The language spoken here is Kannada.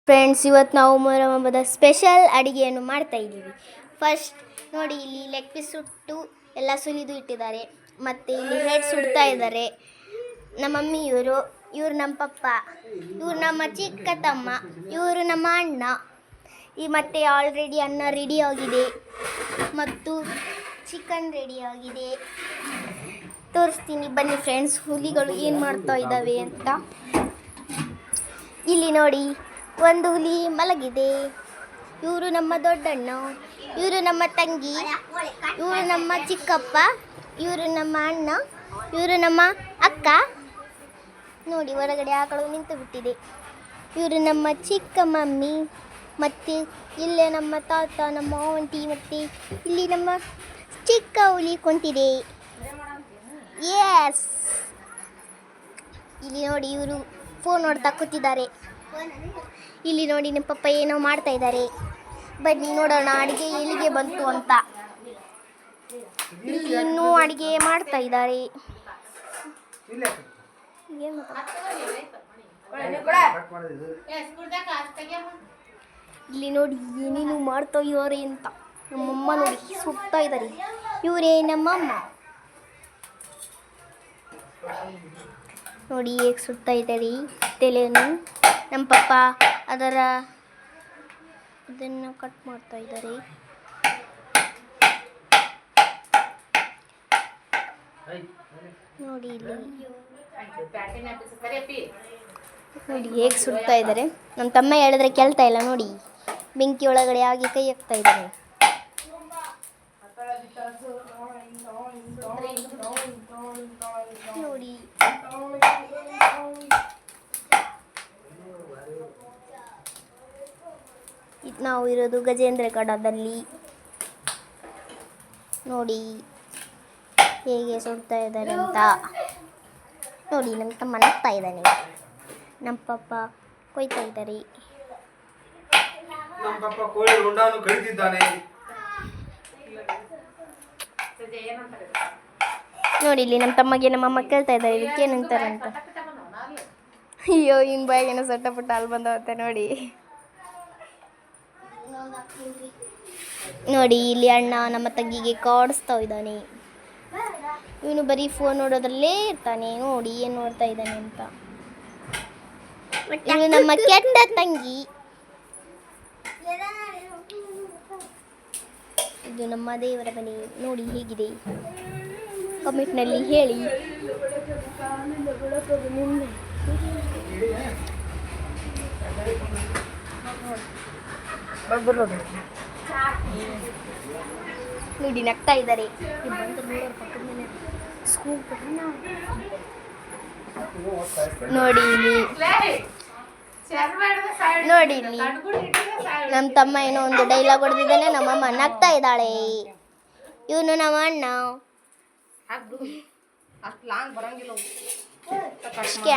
ಫ್ರೆಂಡ್ಸ್, ಇವತ್ತು ನಾವು ಮೊಹರಂ ಹಬ್ಬದ ಸ್ಪೆಷಲ್ ಅಡುಗೆಯನ್ನು ಮಾಡ್ತಾ ಇದ್ದೀವಿ. ಫಸ್ಟ್ ನೋಡಿ, ಇಲ್ಲಿ ಲೆಗ್ ಪೀಸ್ ಸುಟ್ಟು ಎಲ್ಲ ಸುಲಿದು ಇಟ್ಟಿದ್ದಾರೆ. ಮತ್ತು ಇಲ್ಲಿ ಹೆಡ್ ಸುಡ್ತಾ ಇದ್ದಾರೆ ನಮ್ಮ ಮಮ್ಮಿ. ಇವರು ನಮ್ಮ ಪಪ್ಪ, ಇವರು ನಮ್ಮ ಚಿಕ್ಕ ತಮ್ಮ, ಇವರು ನಮ್ಮ ಅಣ್ಣ. ಮತ್ತು ಆಲ್ರೆಡಿ ಅನ್ನ ರೆಡಿ ಆಗಿದೆ ಮತ್ತು ಚಿಕನ್ ರೆಡಿ ಆಗಿದೆ. ತೋರಿಸ್ತೀನಿ ಬನ್ನಿ ಫ್ರೆಂಡ್ಸ್, ಹುಲಿಗಳು ಏನು ಮಾಡ್ತಾ ಇದ್ದಾವೆ ಅಂತ. ಇಲ್ಲಿ ನೋಡಿ, ಒಂದು ಹುಲಿ ಮಲಗಿದೆ. ಇವರು ನಮ್ಮ ದೊಡ್ಡಣ್ಣ, ಇವರು ನಮ್ಮ ತಂಗಿ, ಇವರು ನಮ್ಮ ಚಿಕ್ಕಪ್ಪ, ಇವರು ನಮ್ಮ ಅಣ್ಣ, ಇವರು ನಮ್ಮ ಅಕ್ಕ. ನೋಡಿ, ಹೊರಗಡೆ ಆಕಳು ನಿಂತು ಬಿಟ್ಟಿದೆ. ಇವರು ನಮ್ಮ ಚಿಕ್ಕ ಮಮ್ಮಿ. ಮತ್ತು ಇಲ್ಲೇ ನಮ್ಮ ತಾತ, ನಮ್ಮ ಆಂಟಿ. ಮತ್ತು ಇಲ್ಲಿ ನಮ್ಮ ಚಿಕ್ಕ ಹುಲಿ ಕೊಂಟಿದೆ. ಎಸ್, ಇಲ್ಲಿ ನೋಡಿ, ಇವರು ಫೋನ್ ನೋಡ್ತಾ ಕೂತಿದ್ದಾರೆ. ಇಲ್ಲಿ ನೋಡಿ, ನಿಮ್ಮ ಪಪ್ಪ ಏನೋ ಮಾಡ್ತಾ ಇದ್ದಾರೆ. ಬನ್ನಿ ನೋಡೋಣ ಅಡುಗೆ ಎಲ್ಲಿಗೆ ಬಂತು ಅಂತ. ಇಲ್ಲಿ ಇನ್ನೂ ಅಡುಗೆ ಮಾಡ್ತಾ ಇದ್ದಾರೆ. ಇಲ್ಲಿ ನೋಡಿ ಏನೇನು ಮಾಡ್ತಾ ಇದ್ದಾರೆ ಅಂತ. ನಮ್ಮಮ್ಮ ನೋಡಿ ಸುಡ್ತಾ ಇದ್ದಾರೆ. ಇವರೇ ನಮ್ಮಮ್ಮ. ನೋಡಿ ಹೇಗೆ ಸುಡ್ತಾ ಇದ್ದಾರೆ ತಲೆಯನ್ನು. ನಮ್ಮ ಪಪ್ಪ ಇದನ್ನು ಕಟ್ ಮಾಡ್ತಾ ಇದ್ದಾರೆ. ನೋಡಿ ಇಲ್ಲಿ ನೋಡಿ ಹೇಗೆ ಸುಡ್ತಾ ಇದ್ದಾರೆ. ನಮ್ಮ ತಮ್ಮ ಹೇಳಿದ್ರೆ ಕೇಳ್ತಾ ಇಲ್ಲ. ನೋಡಿ, ಬೆಂಕಿ ಒಳಗಡೆ ಆಗಿ ಕೈ ಹಾಕ್ತಾ ಇದ್ದಾರೆ. ನೋಡಿ, ನಾವು ಇರೋದು ಗಜೇಂದ್ರಗಢದಲ್ಲಿ. ನೋಡಿ ಹೇಗೆ ಸುಡ್ತಾ ಇದ್ದಾರೆ ಅಂತ. ನೋಡಿ, ನಮ್ಮ ತಮ್ಮ ನಗ್ತಾ ಇದ್ದಾನೆ. ನಮ್ಮ ಪಪ್ಪ ಕೊಯ್ತಾ ಇದ್ದಾರೆ. ನೋಡಿ, ಇಲ್ಲಿ ನಮ್ಮ ತಮ್ಮಗೆ ನಮ್ಮಮ್ಮ ಕೇಳ್ತಾ ಇದ್ದಾರೆ ಇದಕ್ಕೆ ಏನಂತಾರೆ ಅಂತ. ಅಯ್ಯೋ, ಹಿಂಗೆ ಬಾಯಿಗೇನೋ ಸೊಟ್ಟ ಪುಟ್ಟ ಅಲ್ಲಿ ಬಂದವಂತೆ. ನೋಡಿ ಇಲ್ಲಿ ಅಣ್ಣ ನಮ್ಮ ತಂಗಿಗೆ ಕಾಡಿಸ್ತಾ ಇದ್ದಾನೆ. ಇವನು ಬರೀ ಫೋನ್ ನೋಡೋದ್ರಲ್ಲೇ ಇರ್ತಾನೆ. ನೋಡಿ ಏನು ನೋಡ್ತಾ ಇದ್ದಾನೆ ಅಂತ. ಇವನು ನಮ್ಮ ಕೆಟ್ಟ ತಂಗಿ. ಇದು ನಮ್ಮ ದೇವರ ಮನೆ. ನೋಡಿ ಹೇಗಿದೆ, ಕಮೆಂಟ್ನಲ್ಲಿ ಹೇಳಿ. ನೋಡಿ ನಗ್ತಾ ಇದ್ದಾರೆ. ನೋಡಿ ಇಲ್ಲಿ ನಮ್ಮ ತಮ್ಮ ಏನೋ ಒಂದು ಡೈಲಾಗ್ ಹೊಡೆದಿದ್ದಾನೆ. ನಮ್ಮಮ್ಮ ನಗ್ತಾ ಇದ್ದಾಳೆ. ಇವನು ನಮ್ಮ ಅಣ್ಣ.